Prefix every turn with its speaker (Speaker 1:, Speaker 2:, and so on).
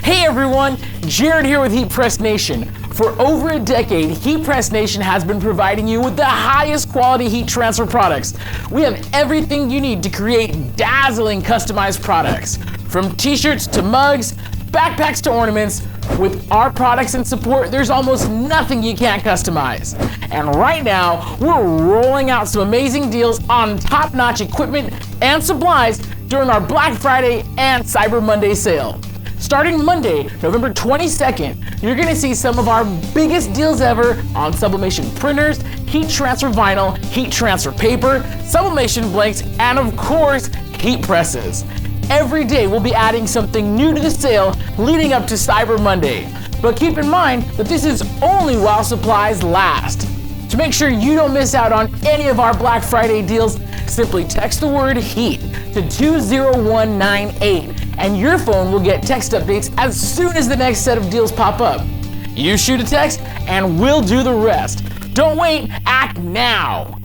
Speaker 1: Hey everyone, Jared here with HeatPressNation. For over a decade, HeatPressNation has been providing you with the highest quality heat transfer products. We have everything you need to create dazzling customized products. From t-shirts to mugs, backpacks to ornaments, with our products and support, there's almost nothing you can't customize. And right now, we're rolling out some amazing deals on top-notch equipment and supplies during our Black Friday and Cyber Monday sale. Starting Monday, November 22nd, you're gonna see some of our biggest deals ever on sublimation printers, heat transfer vinyl, heat transfer paper, sublimation blanks, and of course, heat presses. Every day we'll be adding something new to the sale leading up to Cyber Monday. But keep in mind that this is only while supplies last. To make sure you don't miss out on any of our Black Friday deals, simply text the word HEAT to 20198 and your phone will get text updates as soon as the next set of deals pop up. You shoot a text and we'll do the rest. Don't wait, act now.